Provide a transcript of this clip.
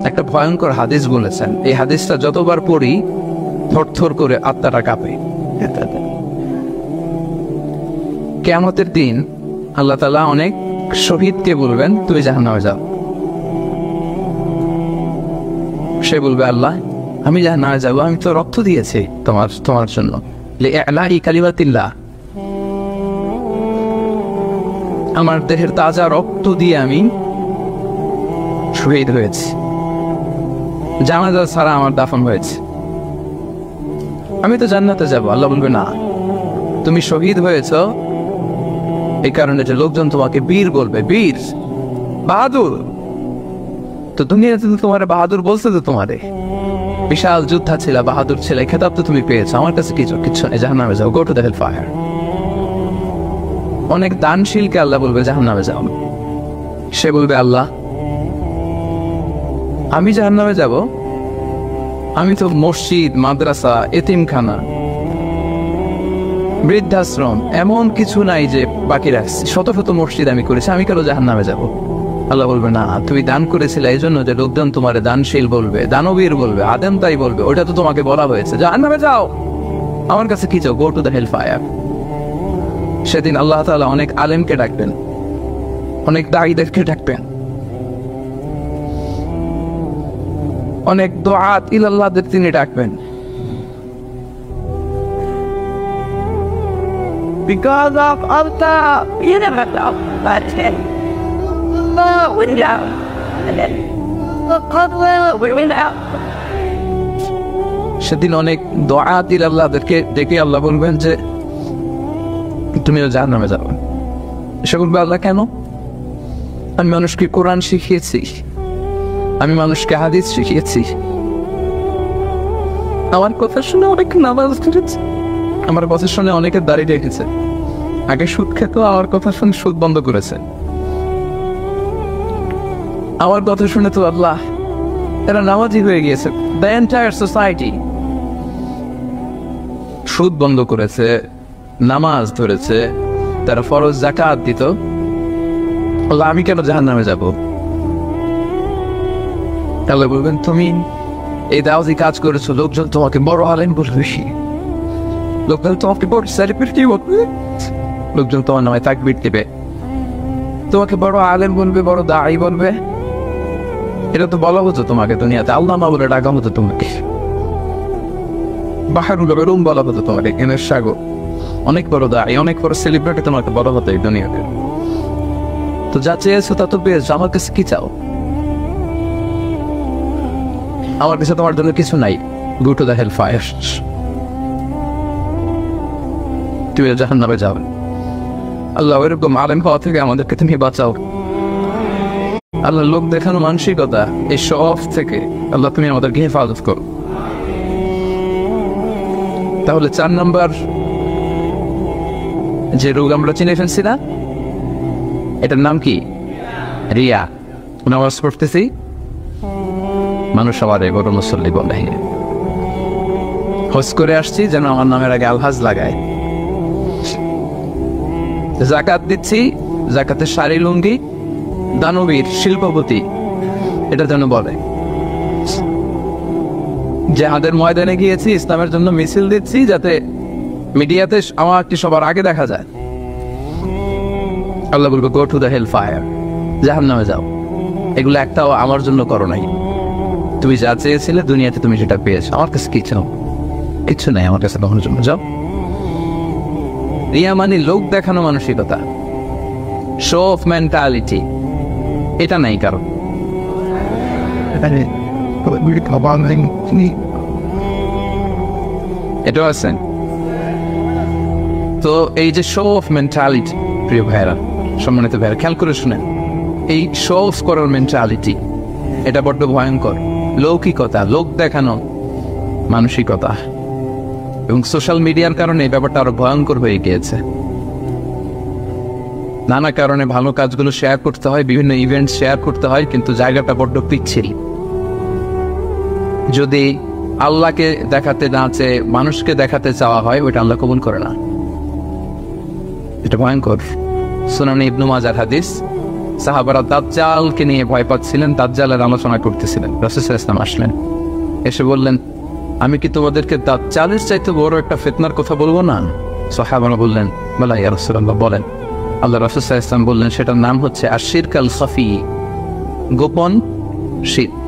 একটা ভয়ঙ্কর হাদিস বলেছেন, এই হাদিসটা যতবার পড়ি থরথর করে আত্মাটা কাঁপে। কিয়ামতের দিন আল্লাহ তাআলা অনেক শহীদকে বলবেন তুমি জাহান্নামে যাও। সে বলবে আল্লাহ আমি জাহান্নামে যাব, আমি তো রক্ত দিয়েছি তোমার জন্য, লিইলাই কালিমাতিল্লাহ, আমার দেহের তাজা রক্ত দিয়ে আমি শহীদ হয়েছি, জানাজা ছাড়া আমার দাফন হয়েছে, আমি তো জান্নাতে যাব। আল্লাহ বলবে না, তুমি শহীদ হয়েছ এই কারণে যে লোকজন তোমাকে বীর বলবে, বীর বাহাদুর। তো দুনিয়াতে তো তোমার বাহাদুর বলছে, তো তোমারে বিশাল যোদ্ধা ছিল, বাহাদুর ছিল, খেতাব তো তুমি পেয়েছো, আমার কাছে কিচ্ছু নেই, জাহান্নামে যাও, go to the hell fire. অনেক দানশীলকে আল্লাহ বলবে জাহান্নামে যাও। সে বলবে আল্লাহ আমি জাহান্নামে যাব, আমি তো মসজিদ, মাদ্রাসা, এতিমখানা, বৃদ্ধাশ্রম এমন কিছু নাই যে বাকি রাখছি, শত শত মসজিদ আমি করেছি, আমি কেন জাহান্নামে যাব? আল্লাহ বলবে না, তুমি দান করেছিলে এই জন্য যে লোকজন তোমার দানশীল বলবে, দানবীর বলবে, আদেম তাই বলবে, ওটা তো তোমাকে বলা হয়েছে, জাহান্নামে যাও, আমার কাছে কি চাও, go to the hell fire. সেদিন আল্লাহ তাআলা অনেক আলেমকে ডাকবেন, অনেক দাঈদেরকে ডাকবেন, অনেক দুআত ইলাল্লাহদের তিনি ডাকবেন। Because of Allah, you never know, but then we know, and then we know. সেদিন অনেক দুআত ইলাল্লাহদেরকে ডেকে আল্লাহ বলবেন যে তুমিও জাহান্নামে যাবে। সে বলবে আল্লাহ কেন? আমি মানুষকে কোরআন শিখিয়েছি, আমি মানুষকে হাদিস শিখিয়েছি, আমার কথা শুনে অনেক নামাজ পড়েছে, আমার কথা শুনে অনেকে দাড়ি রেখেছে, আগে সুদ খেত, আমার কথা শুনে সুদ বন্ধ করেছে, আমার কথা শুনে তো আল্লাহ এরা নামাজি হয়ে গিয়েছে। দ্য এন্টায়ার সোসাইটি সুদ বন্ধ করেছে, নামাজ ধরেছে, তারা ফরজ যাকাত দিত, আল্লাহ আমি কেন জাহান্নামে যাব? আল্লাহ বলবেন তুমি এই দাওয়াতি কাজ করেছো, লোকজন তোমাকে বড় আলেম বলবে, লোকজন তোমাকে বড় সেলিব্রিটি বলবে, লোকজন তোমার নামে তাকবীর দিবে, তোমাকে বড় আলেম বলবে, বড় দাঈ বলবে, এটা তো বলা হতো তোমাকে দুনিয়াতে, আল্লামা বলে ডাকা হতো তোমাকে, বাহারুল উলুম বলা হতো তোমাকে, জ্ঞানের সাগর, অনেক বড় দাঈ, অনেক বড় সেলিব্রিটি তোমাকে বলা হতো এই দুনিয়াতে। তো যা চেয়েছো তা তো পেয়েছো, আমার কাছে কি চাও? আমার কাছে তোমার জন্য কিছু নাই, go to the hell fire, তুমি জাহান্নামে যাও। আল্লাহ এরকম আলেম হওয়া থেকে আমাদেরকে তুমি বাঁচাও। আল্লাহ লোক দেখানো মানসিকতা, এই শো অফ থেকে আল্লাহ তুমি আমাদেরকে হেফাজত করো। তাহলে 4 নম্বর যে রোগ আমরা চিনে ফেলছি না, এটার নাম কি? রিয়া। নামাজ পড়তেছি, মানুষ আমারে বড় মুসল্লি বলে, হজ করে আসছি যেন আমার নামের আগে আলহাজ লাগায়, যাকাত দিচ্ছি, যাকাতের শাড়ি লুঙ্গি, দানবীর শিল্পপতি এটা যেন বলে, জিহাদের ময়দানে গিয়েছি, ইসলামের জন্য মিছিল দিচ্ছি, যাতে মিডিয়াতে আমাকে সবার আগে দেখা যায়। আল্লাহ বলবে go to the hell fire, জাহান্নামে যাও। এগুলো একটাও আমার জন্য করো নাই, তুমি যা চেয়েছিলে দুনিয়াতে তুমি সেটা পেয়েছো, আমার কাছে কি চাও? কিচ্ছু নাই আমার কাছে তোমার জন্য, যাও। রিয়া মানে লোক দেখানো মানসিকতা, শো অফ মেন্টালিটি, এটা নাই কারণ। এটাও আছে। তো এই যে শো অফ মেন্টালিটি, প্রিয় ভাইরা, সম্মানিত ভাইরা, খেয়াল করে শুনেন, এই শো অফ করার মেন্টালিটি এটা বড্ড ভয়ঙ্কর। লৌকিকতা, লোক দেখানো মানসিকতা, এবং সোশ্যাল মিডিয়ার কারণে এই ব্যাপারটা আরো ভয়ঙ্কর হয়ে গিয়েছে। নানা কারণে ভালো কাজগুলো শেয়ার করতে হয়, বিভিন্ন ইভেন্ট শেয়ার করতে হয়, কিন্তু জায়গাটা বড্ড পিচ্ছিল। যদি আল্লাহকে দেখাতে না চেয়ে মানুষকে দেখাতে চাওয়া হয়, ওইটা আল্লাহ কবুল করে না, এটা ভয়ঙ্কর। সুনানে ইবনে মাজার হাদিস, সাহাবারা দাজ্জালকে নিয়ে ভয় পাচ্ছিলেন, দাজ্জালের আলোচনা করতেছিলেন। রাসূল সাল্লাল্লাহু আলাইহি ওয়াসাল্লাম আসলেন, এসে বললেন, আমি কি তোমাদেরকে দাজ্জালের চাইতে বড় একটা ফিতনার কথা বলবো না? সাহাবারা বললেন, বলা ইয়া রাসূলুল্লাহ, বলেন। আল্লাহ রাসূল সাল্লাল্লাহু আলাইহি ওয়াসাল্লাম বললেন, সেটার নাম হচ্ছে আশিরক আল খাফি, গোপন শিরক।